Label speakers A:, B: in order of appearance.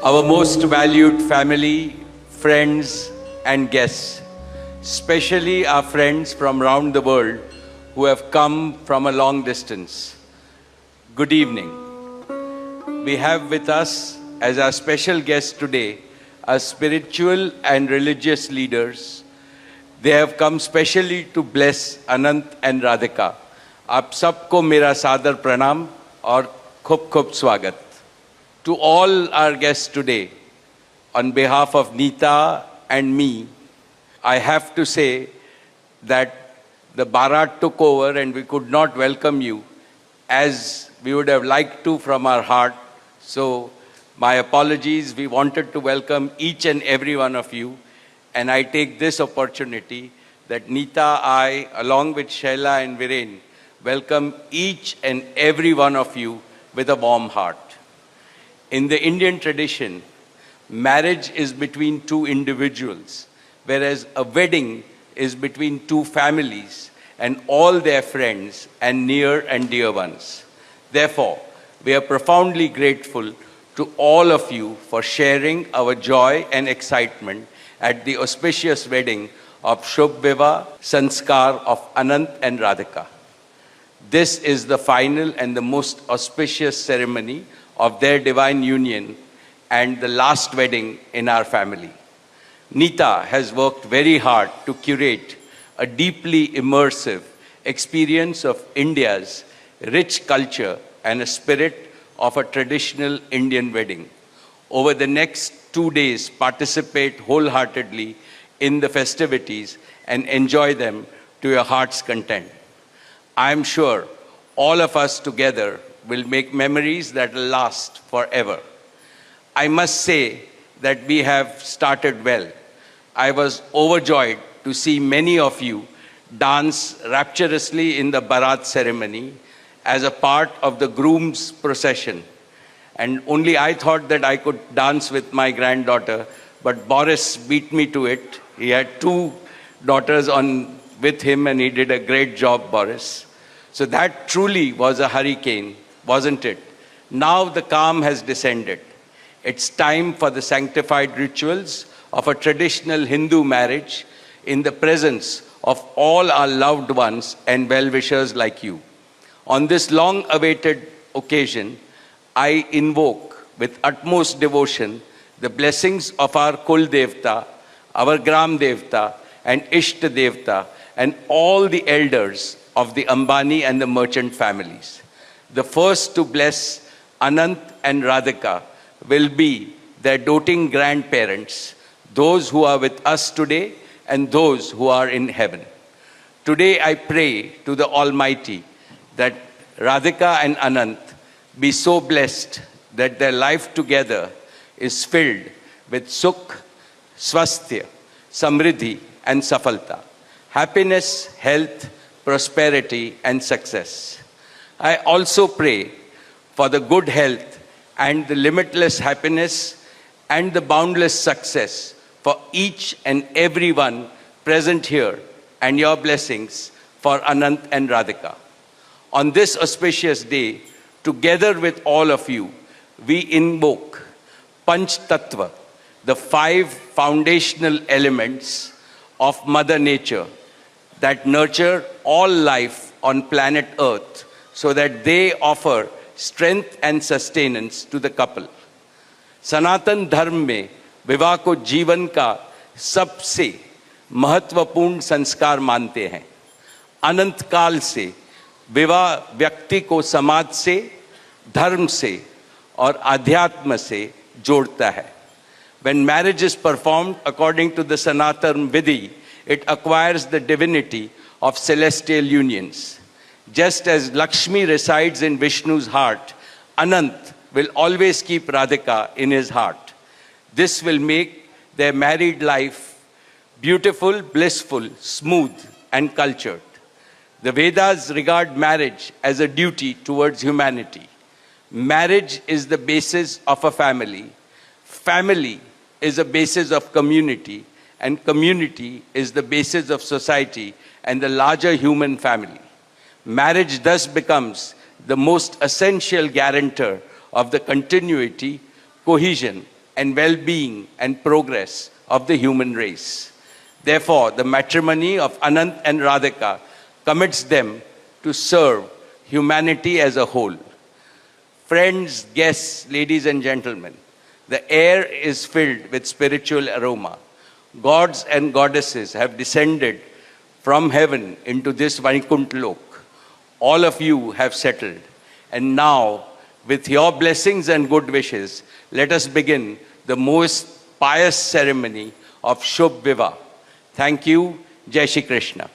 A: Our most valued family, friends and guests, especially our friends from around the world who have come from a long distance. Good evening. We have with us as our special guests today our spiritual and religious leaders. They have come specially to bless Anant and Radhika. आप सबको मेरा सादर प्रणाम और खूब खूब स्वागत. To all our guests today, on behalf of Neeta and me, I have to say that the Bharat took over and we could not welcome you as we would have liked to from our heart. So my apologies. We wanted to welcome each and every one of you. And I take this opportunity that Neeta, I, along with Shaila and Viren, welcome each and every one of you with a warm heart. In the Indian tradition, marriage is between two individuals, whereas a wedding is between two families and all their friends and near and dear ones. Therefore, we are profoundly grateful to all of you for sharing our joy and excitement at the auspicious wedding of Shubh Vivah Sanskar of Anant and Radhika. This is the final and the most auspicious ceremony of their divine union and the last wedding in our family. Neeta has worked very hard to curate a deeply immersive experience of India's rich culture and a spirit of a traditional Indian wedding. Over the next 2 days, participate wholeheartedly in the festivities and enjoy them to your heart's content. I am sure all of us together will make memories that will last forever. I must say that we have started well. I was overjoyed to see many of you dance rapturously in the Bharat ceremony as a part of the groom's procession. And only I thought that I could dance with my granddaughter, but Boris beat me to it. He had 2 daughters with him and he did a great job, Boris. So that truly was a hurricane, wasn't it? Now the calm has descended. It's time for the sanctified rituals of a traditional Hindu marriage in the presence of all our loved ones and well-wishers like you. On this long-awaited occasion, I invoke with utmost devotion the blessings of our Kul Devta, our Gram Devta, and Ishta Devta, and all the elders of the Ambani and the merchant families. The first to bless Anant and Radhika will be their doting grandparents, those who are with us today and those who are in heaven. Today I pray to the Almighty that Radhika and Anant be so blessed that their life together is filled with Sukh, Swasthya, Samriddhi and Safalta, happiness, health, prosperity and success. I also pray for the good health and the limitless happiness and the boundless success for each and every one present here and your blessings for Anant and Radhika. On this auspicious day, together with all of you, we invoke Panch Tattva, the 5 foundational elements of Mother Nature that nurture all life on planet Earth so that they offer strength and sustenance to the couple. सनातन धर्म में विवाह को जीवन का सबसे महत्वपूर्ण संस्कार मानते हैं. अनंत काल से विवाह व्यक्ति को समाज से, धर्म से और आध्यात्म से जोड़ता है. When marriage is performed according to the Sanatan Vidhi, it acquires the divinity of celestial unions. Just as Lakshmi resides in Vishnu's heart, Anant will always keep Radhika in his heart. This will make their married life beautiful, blissful, smooth, and cultured. The Vedas regard marriage as a duty towards humanity. Marriage is the basis of a family. Family is a basis of community, and community is the basis of society and the larger human family. Marriage thus becomes the most essential guarantor of the continuity, cohesion, and well-being and progress of the human race. Therefore, the matrimony of Anant and Radhika commits them to serve humanity as a whole. Friends, guests, ladies and gentlemen, the air is filled with spiritual aroma. Gods and goddesses have descended from heaven into this Vaikuntha Lok. All of you have settled. And now, with your blessings and good wishes, let us begin the most pious ceremony of Shubh Vivah. Thank you. Jai Shri Krishna.